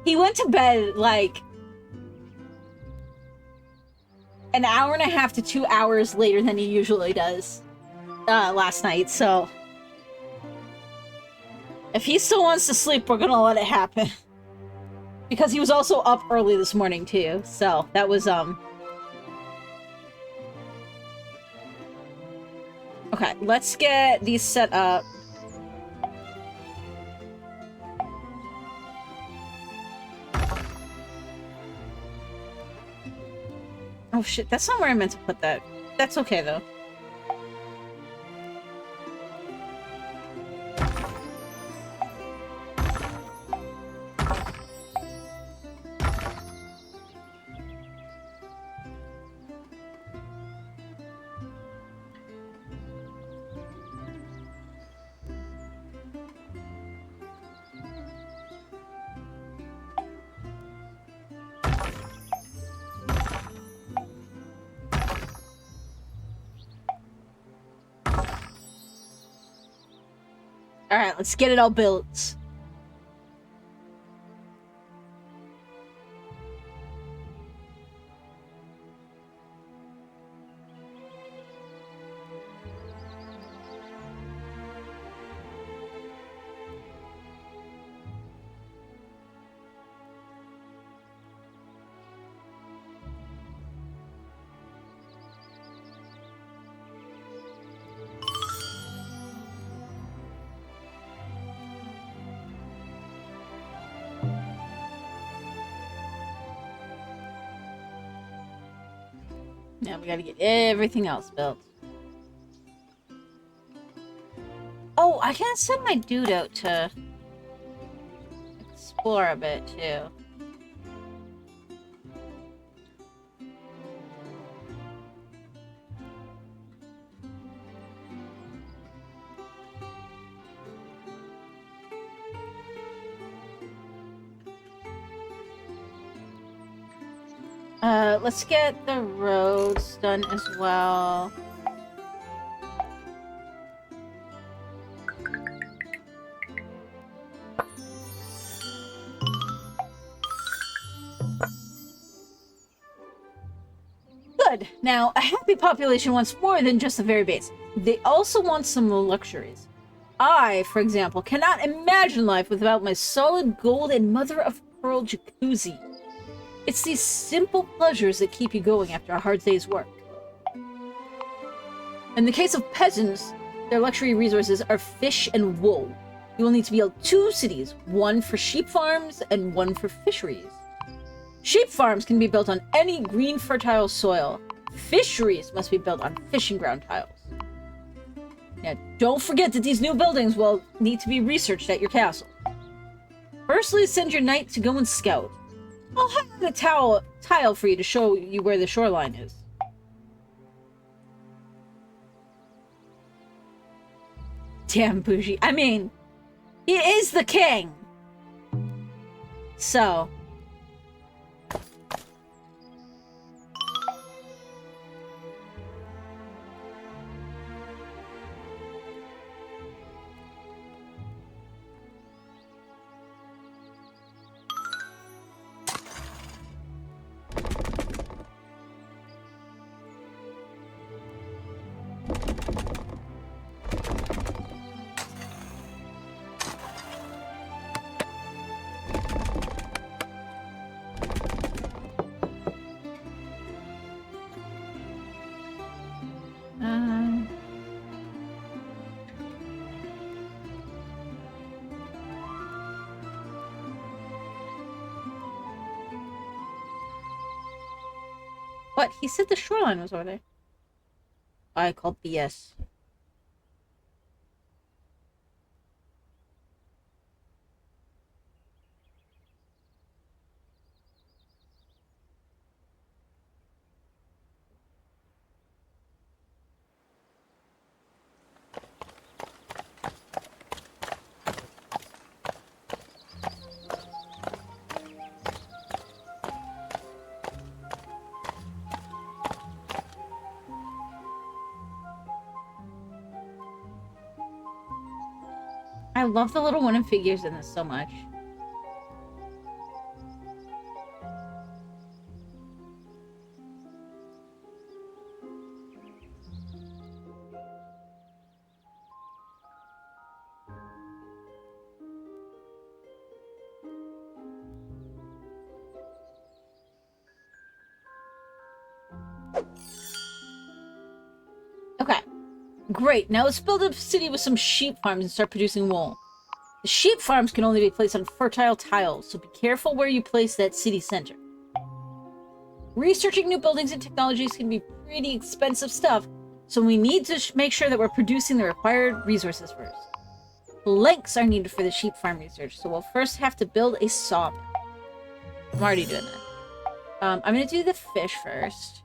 He went to bed, like, an hour and a half to 2 hours later than he usually does last night, so if he still wants to sleep, we're gonna let it happen. Because he was also up early this morning, too, so that was, Okay, let's get these set up. Oh shit, that's not where I meant to put that. That's okay, though. Alright, let's get it all built. Now we gotta get everything else built. Oh, I can send my dude out to explore a bit, too. Let's get the roads done as well. Good. Now, a happy population wants more than just the very basics. They also want some luxuries. I, for example, cannot imagine life without my solid gold and mother-of-pearl jacuzzi. It's these simple pleasures that keep you going after a hard day's work. In the case of peasants, their luxury resources are fish and wool. You will need to build 2 cities, one for sheep farms and one for fisheries. Sheep farms can be built on any green, fertile soil. Fisheries must be built on fishing ground tiles. Now, don't forget that these new buildings will need to be researched at your castle. Firstly, send your knight to go and scout. I'll have a tile for you to show you where the shoreline is. Damn bougie. I mean, he is the king. So... What? He said the shoreline was over there. I call BS. I love the little wooden figures in this so much. Great, now let's build a city with some sheep farms and start producing wool. The sheep farms can only be placed on fertile tiles, so be careful where you place that city center. Researching new buildings and technologies can be pretty expensive stuff, so we need to make sure that we're producing the required resources first. Planks are needed for the sheep farm research, so we'll first have to build a sawmill. I'm already doing that. I'm gonna do the fish first.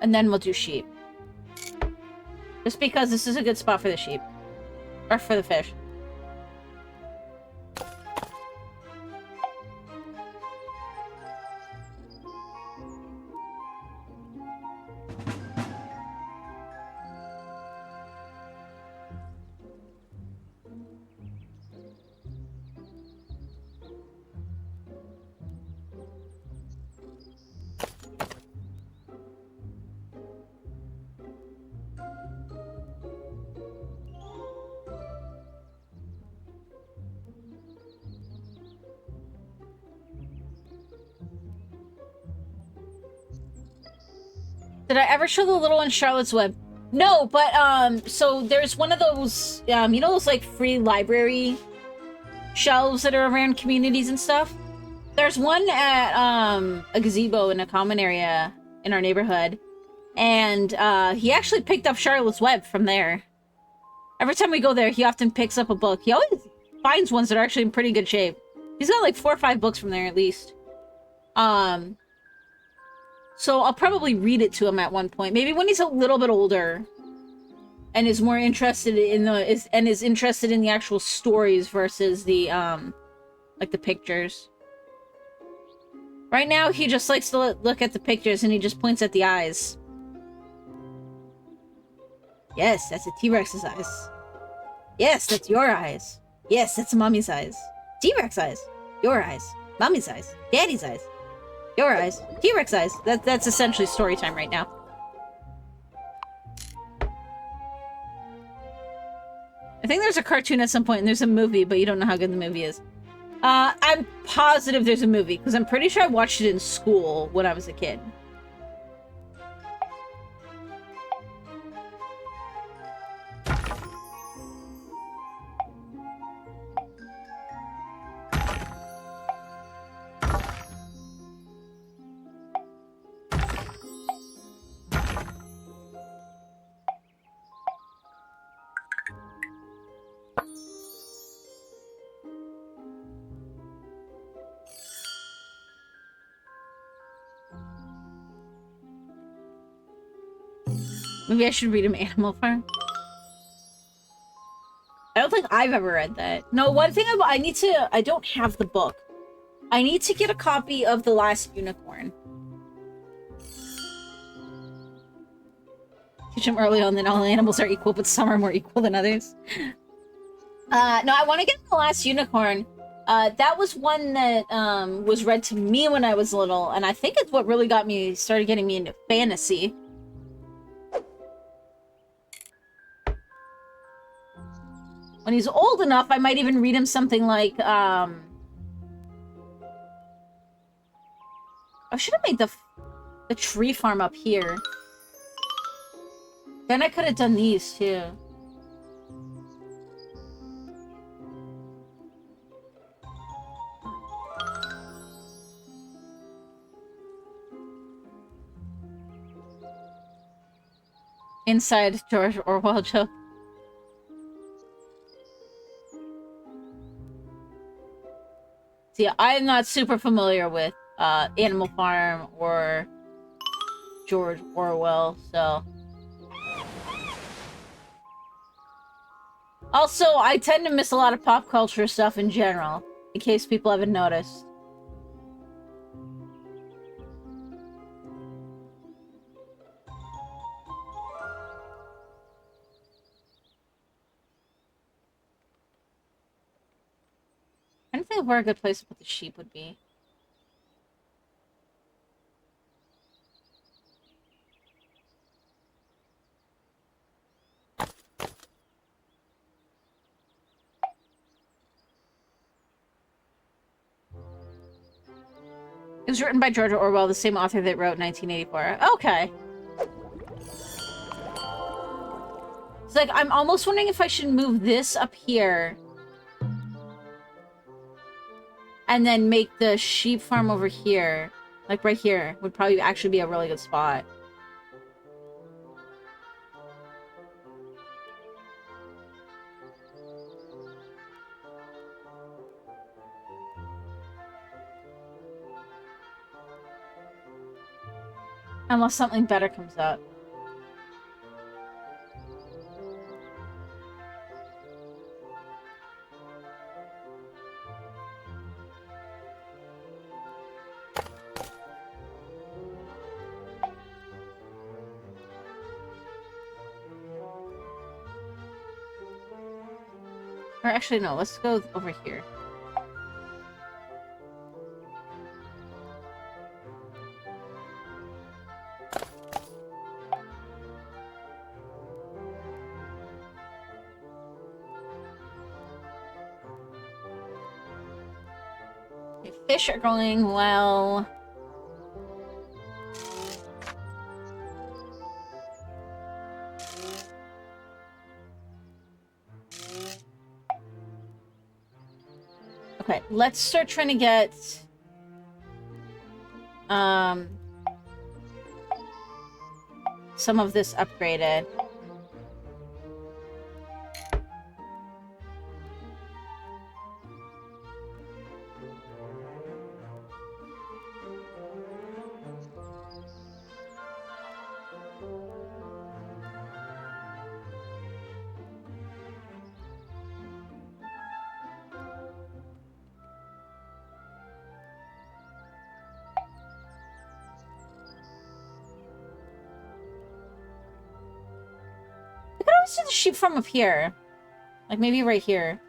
And then we'll do sheep. Just because this is a good spot for the sheep. Or for the fish. Did I ever show the little one Charlotte's Web? No, but, so there's one of those, you know those, like, free library shelves that are around communities and stuff? There's one at, a gazebo in a common area in our neighborhood. And, he actually picked up Charlotte's Web from there. Every time we go there, he often picks up a book. He always finds ones that are actually in pretty good shape. He's got, like, 4 or 5 books from there, at least. So I'll probably read it to him at one point. Maybe when he's a little bit older and is more interested in is interested in the actual stories versus the like the pictures. Right now he just likes to look at the pictures and he just points at the eyes. Yes, that's a T-Rex's eyes. Yes, that's your eyes. Yes, that's Mommy's eyes. T-Rex eyes. Your eyes. Mommy's eyes. Daddy's eyes. Your eyes. T-Rex eyes. That's essentially story time right now. I think there's a cartoon at some point and there's a movie, but you don't know how good the movie is. I'm positive there's a movie, because I'm pretty sure I watched it in school when I was a kid. Maybe I should read him Animal Farm. I don't think I've ever read that. No, one thing I don't have the book. I need to get a copy of The Last Unicorn. Teach him early on that all animals are equal, but some are more equal than others. No, I want to get The Last Unicorn. That was one that was read to me when I was little, and I think it's what really started getting me into fantasy. When he's old enough, I might even read him something like, I should have made the tree farm up here. Then I could have done these, too. Inside George Orwell joke. See, I'm not super familiar with Animal Farm or George Orwell, so... Also, I tend to miss a lot of pop culture stuff in general, in case people haven't noticed. I don't think where a good place to put the sheep would be. was written by George Orwell, the same author that wrote 1984. Okay. It's like, I'm almost wondering if I should move this up here. And then make the sheep farm over here. Like, right here would probably actually be a really good spot. Unless something better comes up. Or actually, no, let's go over here. Okay, fish are going well. Okay, let's start trying to get some of this upgraded. I could always see the sheep farm up here. Like, maybe right here.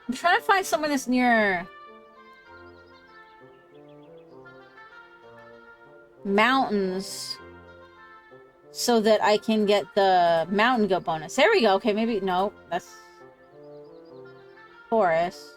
I'm trying to find someone that's near mountains so that I can get the mountain goat bonus. There we go. Okay, maybe no, that's forest.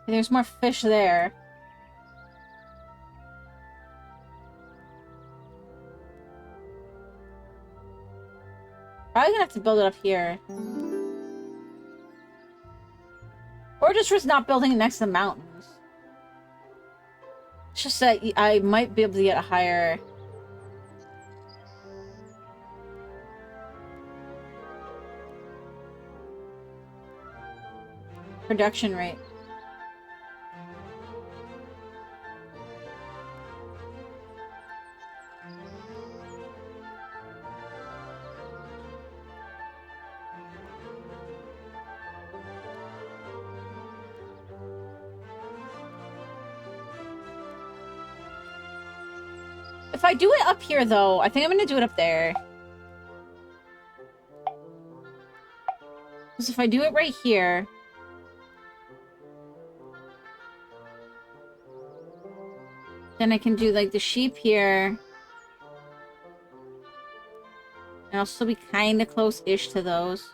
There's more fish there. Probably gonna have to build it up here. Or just risk not building it next to the mountains. It's just that I might be able to get a higher production rate. If I do it up here, though, I think I'm gonna do it up there. Because if I do it right here... then I can do, like, the sheep here. And I'll still be kind of close-ish to those.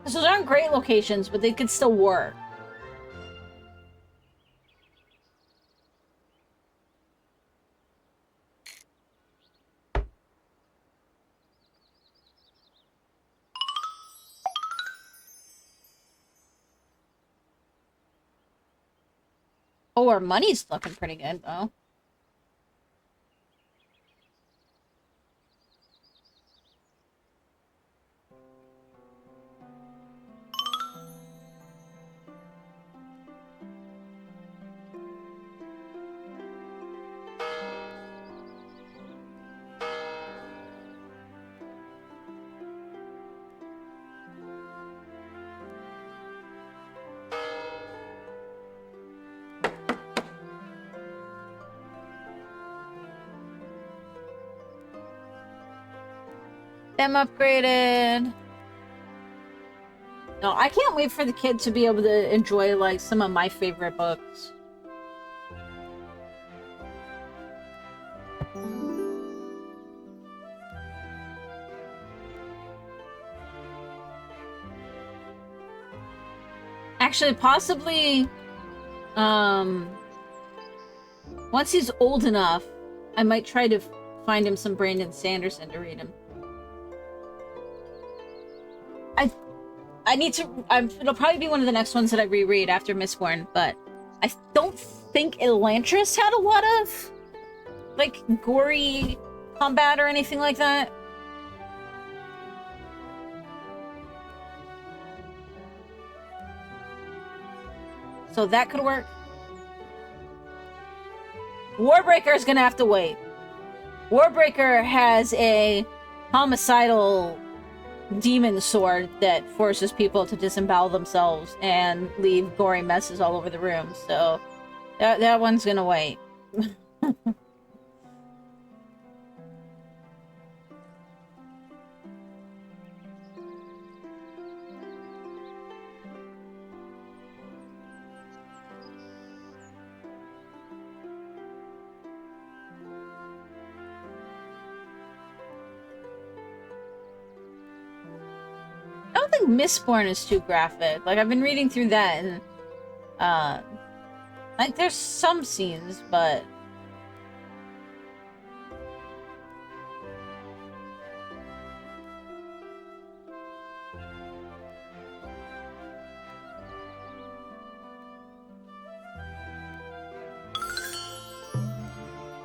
So those aren't great locations, but they could still work. Oh, our money's looking pretty good, though. Them upgraded. No, I can't wait for the kid to be able to enjoy, like, some of my favorite books. Actually, possibly, once he's old enough, I might try to find him some Brandon Sanderson to read him. I need to... it'll probably be one of the next ones that I reread after Mistborn, but I don't think Elantris had a lot of, like, gory combat or anything like that. So that could work. Warbreaker is gonna have to wait. Warbreaker has a homicidal demon sword that forces people to disembowel themselves and leave gory messes all over the room, so that one's gonna wait. I don't think Mistborn is too graphic. Like, I've been reading through that, and, like, there's some scenes, but...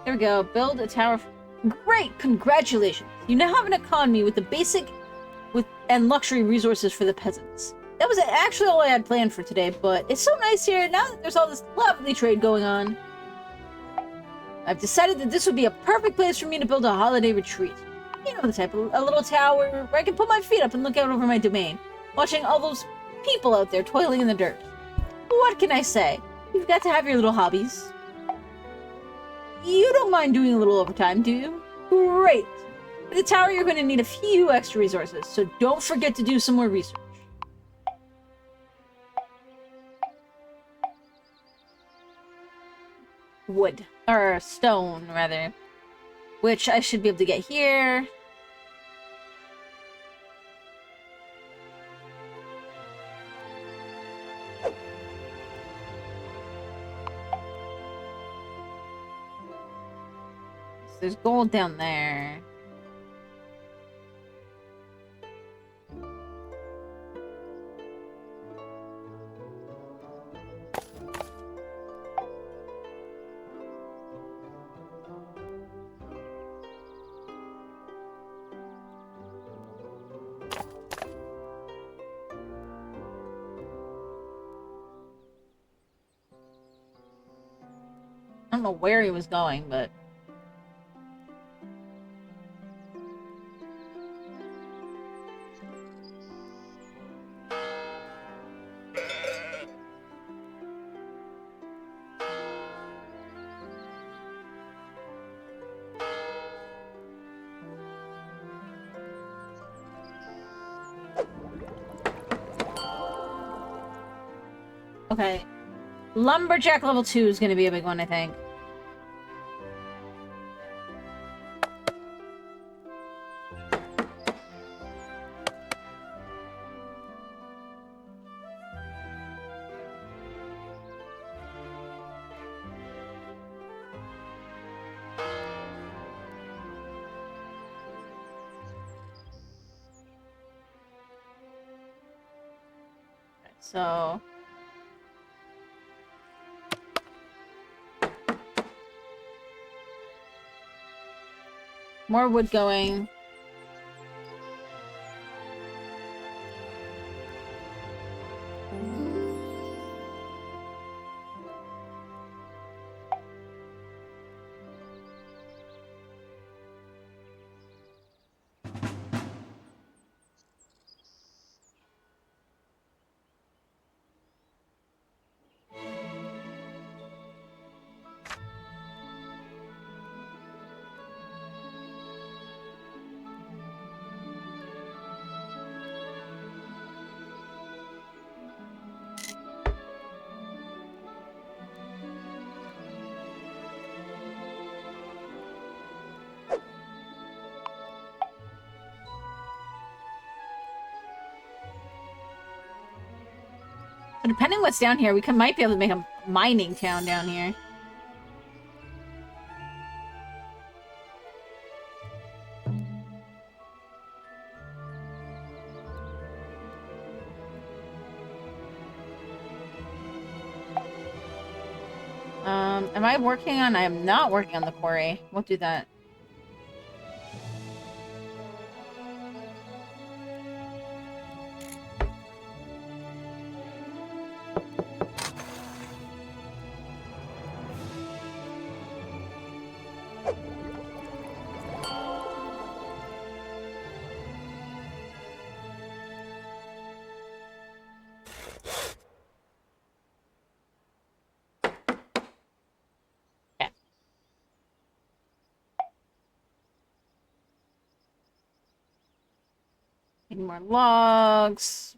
There we go. Build a tower. Great! Congratulations! You now have an economy with the basic and luxury resources for the peasants. That was actually all I had planned for today, but it's so nice here now that there's all this lovely trade going on. I've decided that this would be a perfect place for me to build a holiday retreat. You know the type, a little tower where I can put my feet up and look out over my domain, watching all those people out there toiling in the dirt. What can I say? You've got to have your little hobbies. You don't mind doing a little overtime, do you? Great! For the tower, you're going to need a few extra resources, so don't forget to do some more research. Wood. Or stone, rather. Which I should be able to get here. There's gold down there. I don't know where he was going, but... Okay. Lumberjack level 2 is going to be a big one, I think. So... more wood going. But depending what's down here, we might be able to make a mining town down here. Am I working on... I am not working on the quarry. We'll do that. Need more logs.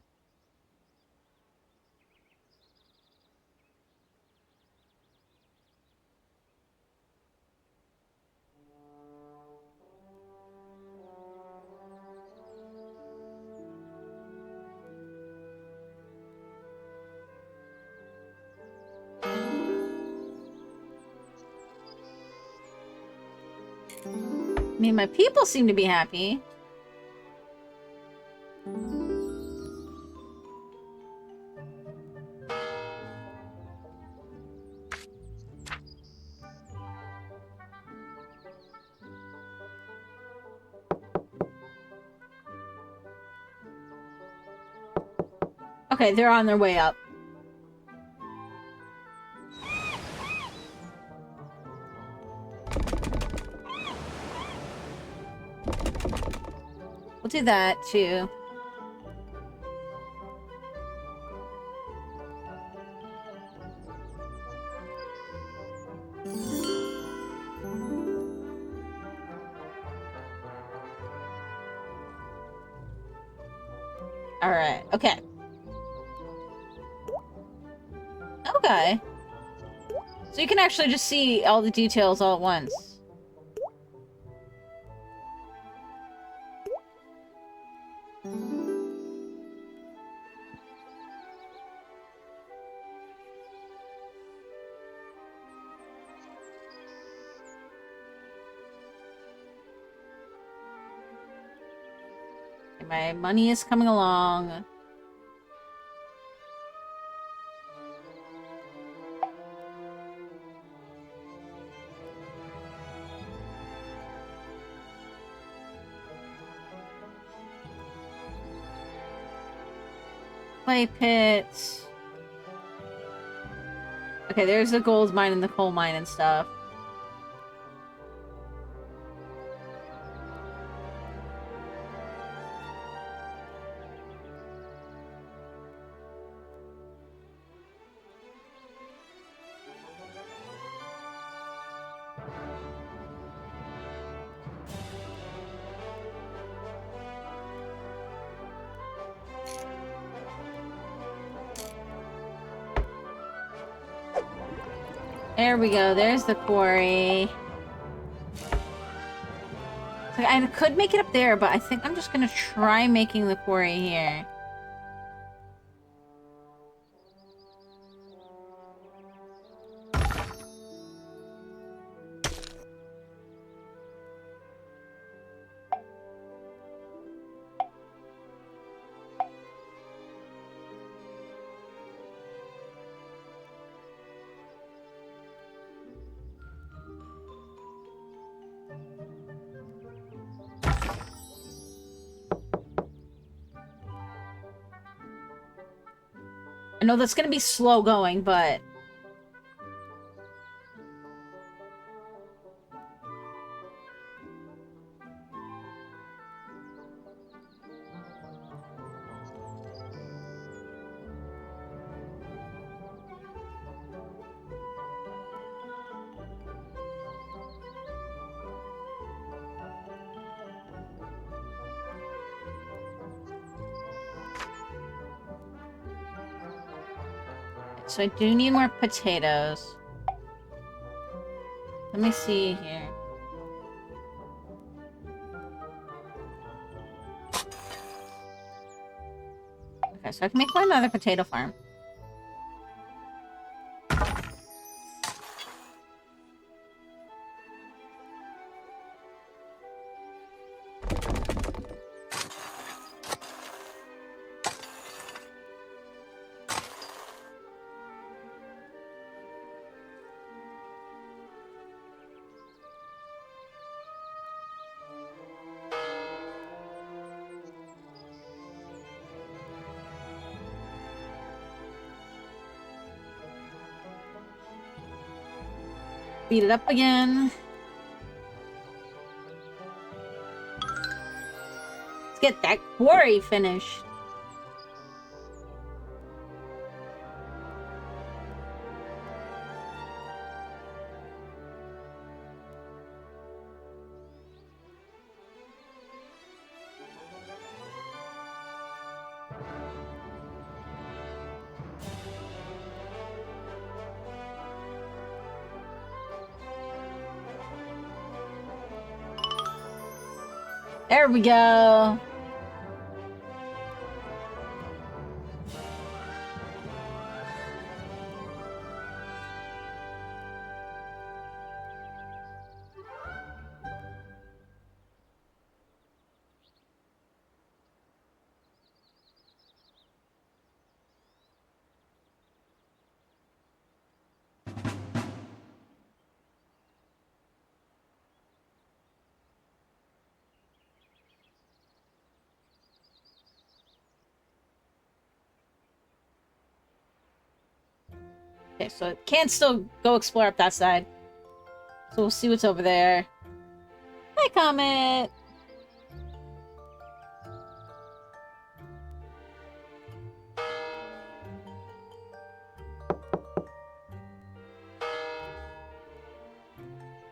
I mean, my people seem to be happy. Okay, they're on their way up. We'll do that, too. Alright, okay. Okay. So you can actually just see all the details all at once. my money is coming along. Clay pit. Okay, there's the gold mine and the coal mine and stuff. There we go. There's the quarry. So I could make it up there, but I think I'm just gonna try making the quarry here. I know that's gonna be slow going, but... So I do need more potatoes. Let me see here. Okay, so I can make another potato farm. Beat it up again. Let's get that quarry finished. There we go. Okay, so it can still go explore up that side. So we'll see what's over there. Hi, Comet!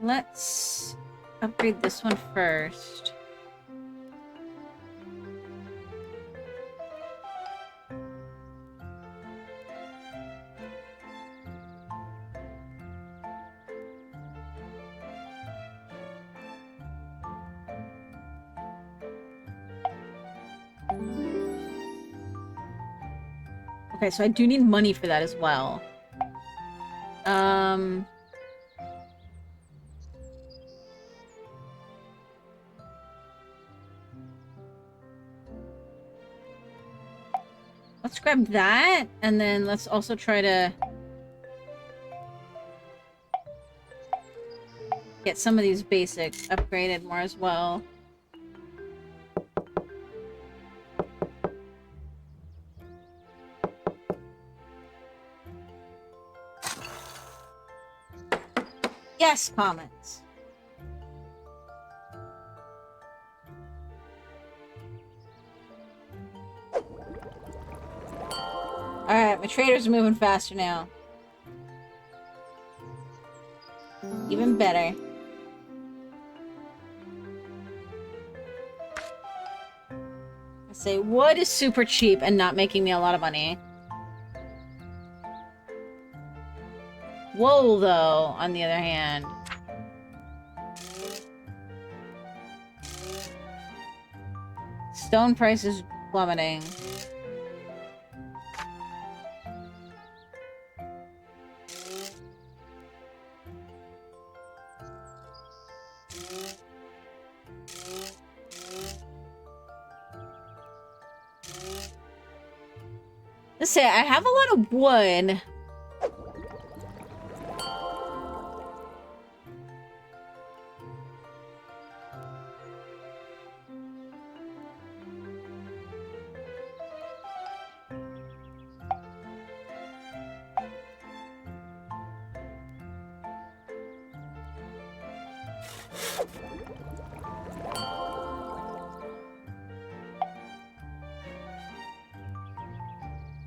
Let's upgrade this one first. Okay, so I do need money for that as well. Let's grab that, and then let's also try to get some of these basics upgraded more as well. Yes, comments. Alright, my trader's moving faster now. Even better. I say, wood is super cheap and not making me a lot of money. Wool, though, on the other hand. Stone price is plummeting. Let's say I have a lot of wood.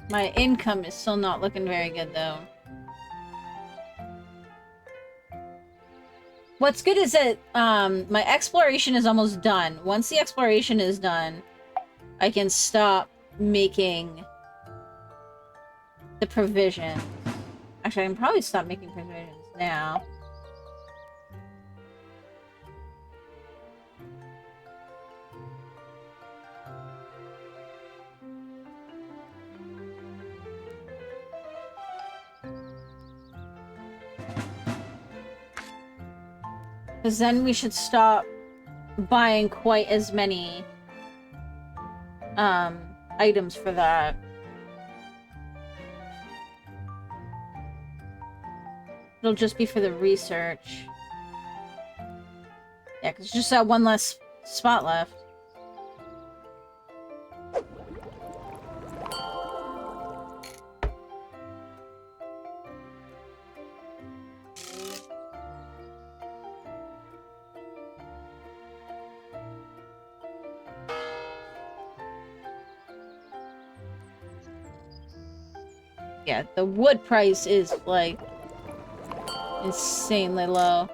My income is still not looking very good, though. What's good is that my exploration is almost done. Once the exploration is done, I can stop making the provision. Actually, I can probably stop making provisions now. Because then we should stop buying quite as many items for that. It'll just be for the research. Yeah, because just that one less spot left. Yeah, the wood price is, like, insanely low.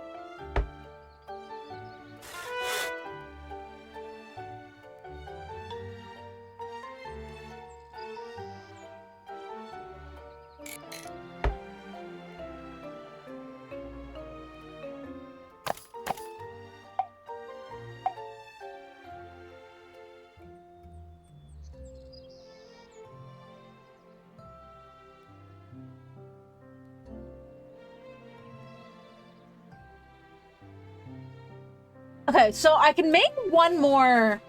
Okay, so I can make one more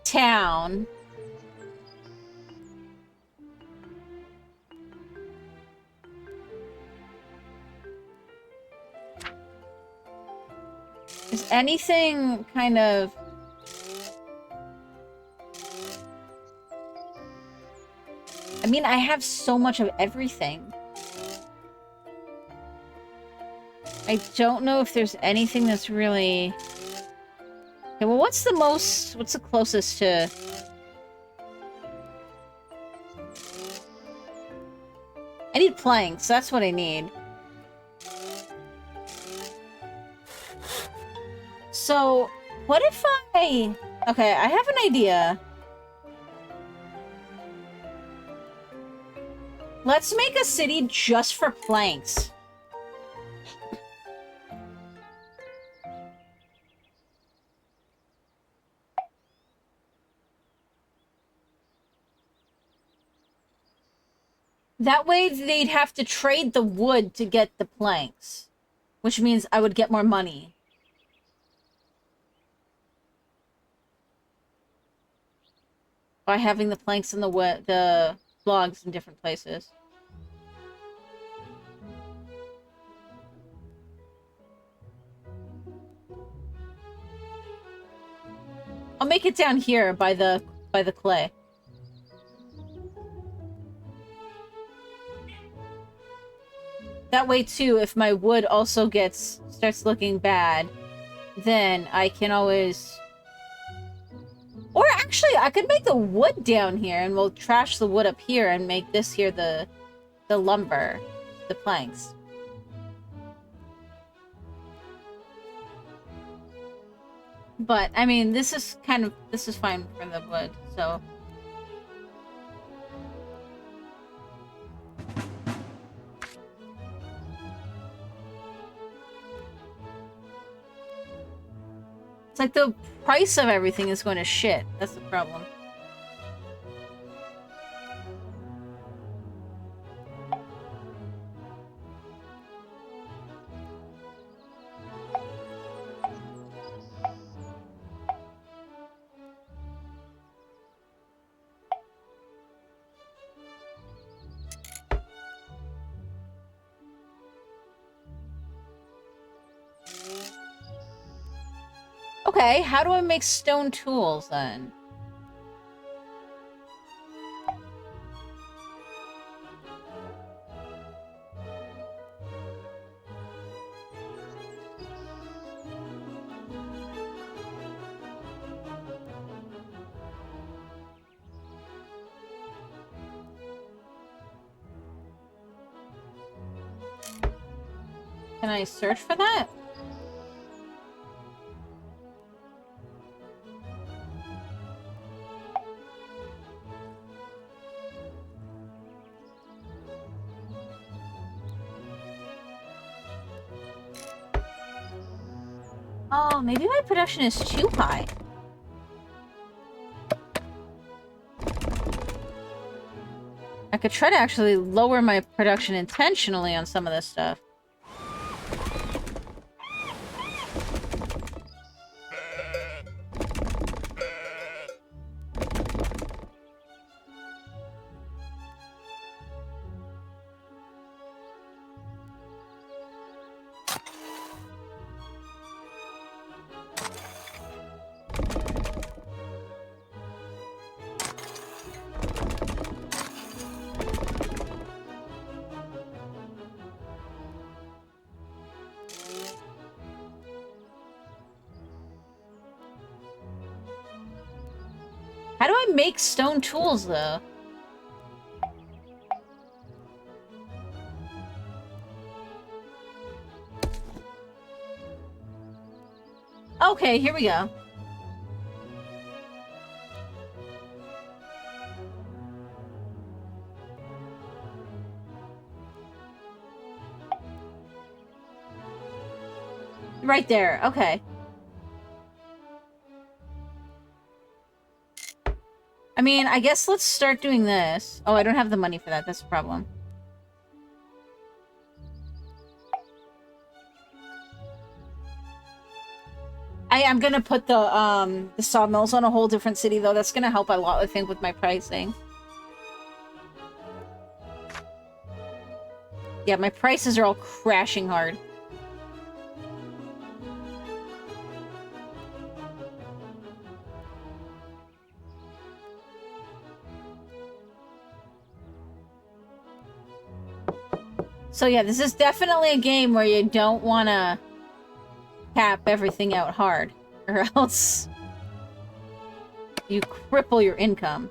town. Is anything kind of... I mean, I have so much of everything. I don't know if there's anything that's really... Okay, well, what's the closest to... I need planks, that's what I need. So, what if I... Okay, I have an idea. Let's make a city just for planks. That way they'd have to trade the wood to get the planks, which means I would get more money. By having the planks and the wood, the logs in different places. I'll make it down here by the clay. That way too, if my wood also starts looking bad, then I can always... Or actually, I could make the wood down here, and we'll trash the wood up here and make this here the lumber, the planks. But, I mean, this is fine for the wood, so... It's like the price of everything is going to shit. That's the problem. Okay, how do I make stone tools then? Can I search for that? Oh, maybe my production is too high. I could try to actually lower my production intentionally on some of this stuff. How do I make stone tools, though? Okay, here we go. Right there, okay. I mean, I guess let's start doing this. Oh, I don't have the money for that. That's a problem. I am gonna put the sawmills on a whole different city, though. That's gonna help a lot, I think, with my pricing. Yeah, my prices are all crashing hard. So yeah, this is definitely a game where you don't want to cap everything out hard, or else you cripple your income.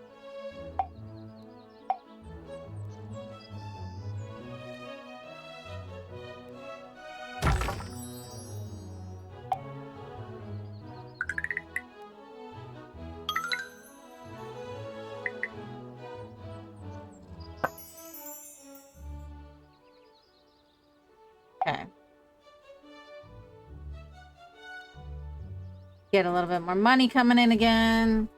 Okay. Get a little bit more money coming in again.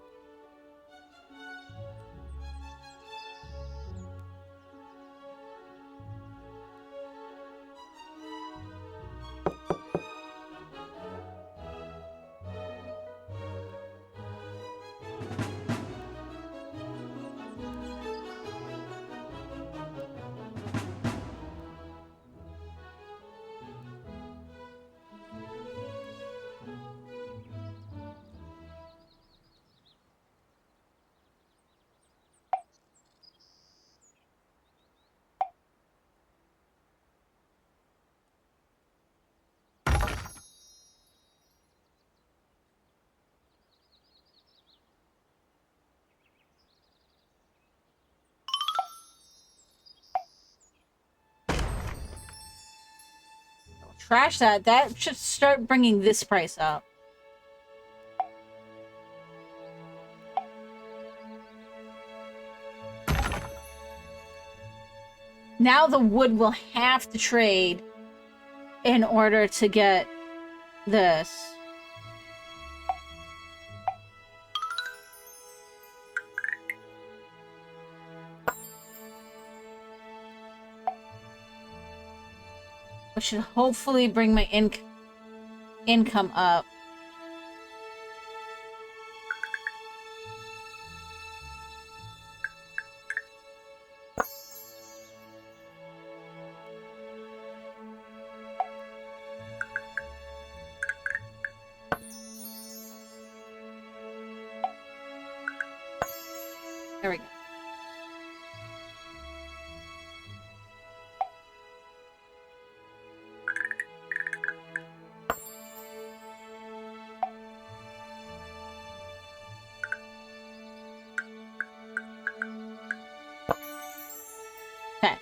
trash that. That should start bringing this price up. Now the wood will have to trade in order to get this. Which should hopefully bring my income up. There we go. Okay.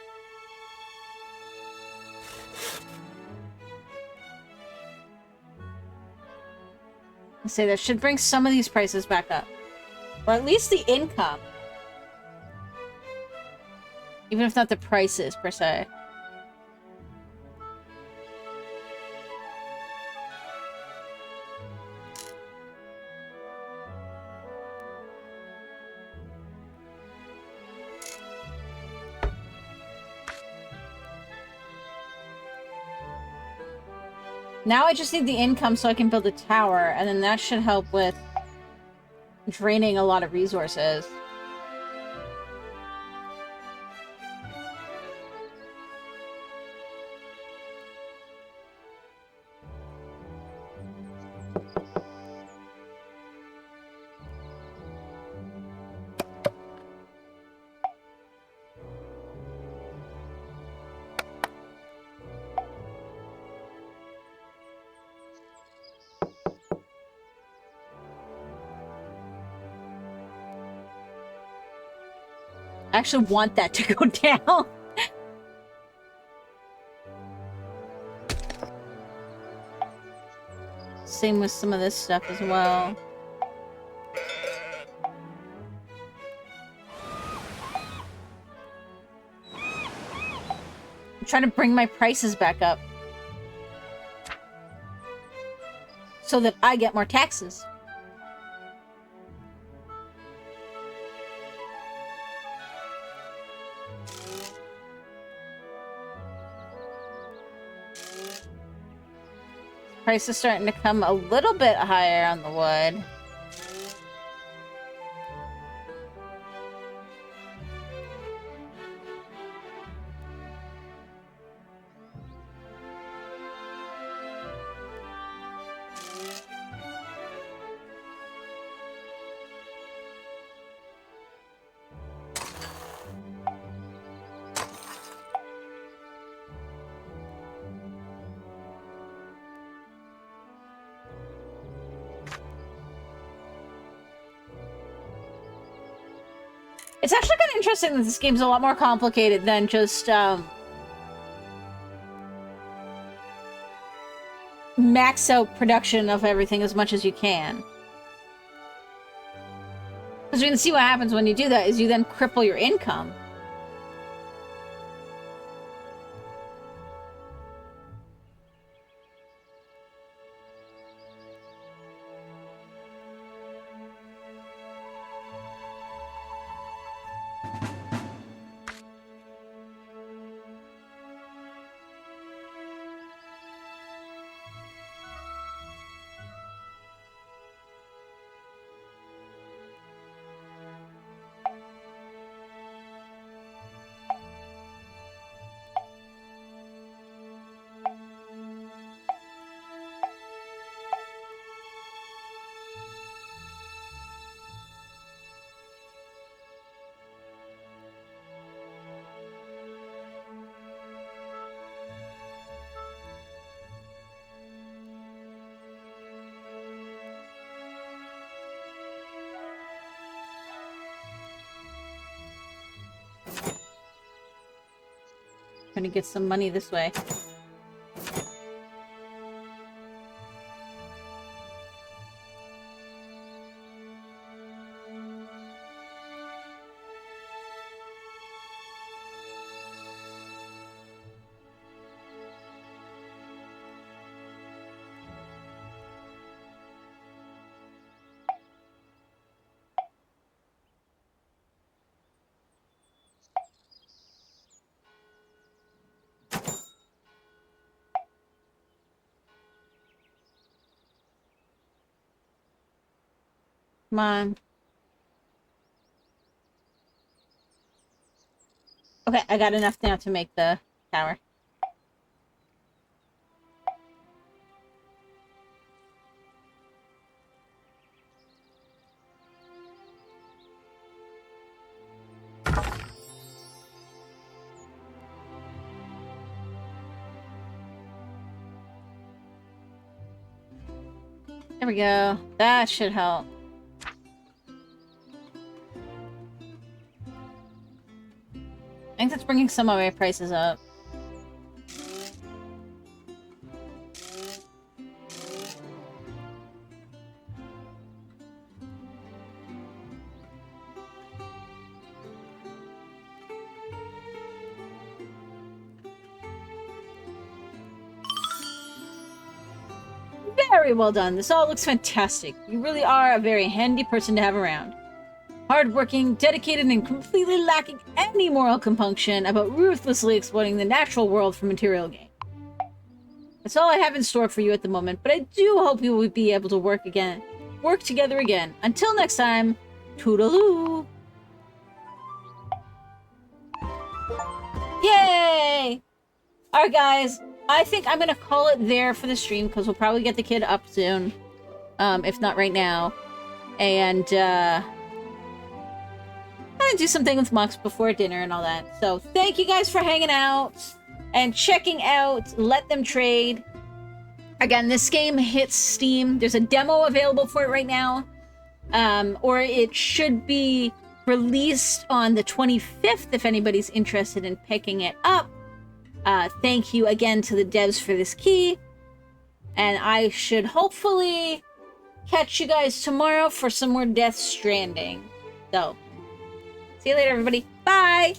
Let's say that should bring some of these prices back up. Or at least the income. Even if not the prices, per se. Now I just need the income so I can build a tower, and then that should help with draining a lot of resources. I actually want that to go down. Same with some of this stuff as well. I'm trying to bring my prices back up so that I get more taxes. Price is starting to come a little bit higher on the wood. It's actually kind of interesting that this game's a lot more complicated than just, max out production of everything as much as you can. Because we can see what happens when you do that, is you then cripple your income. Trying to get some money this way. Come on. Okay, I got enough now to make the tower. There we go. That should help. I think that's bringing some of my prices up. Very well done. This all looks fantastic. You really are a very handy person to have around. Hardworking, dedicated, and completely lacking any moral compunction about ruthlessly exploiting the natural world for material gain. That's all I have in store for you at the moment, but I do hope you will be able to work together again. Until next time, toodaloo! Yay! Alright guys, I think I'm gonna call it there for the stream, because we'll probably get the kid up soon. If not right now. And, I'm gonna do something with Mux before dinner and all that. So, thank you guys for hanging out and checking out Let Them Trade. Again, this game hits Steam. There's a demo available for it right now. Or it should be released on the 25th if anybody's interested in picking it up. Thank you again to the devs for this key. And I should hopefully catch you guys tomorrow for some more Death Stranding. So, see you later, everybody. Bye!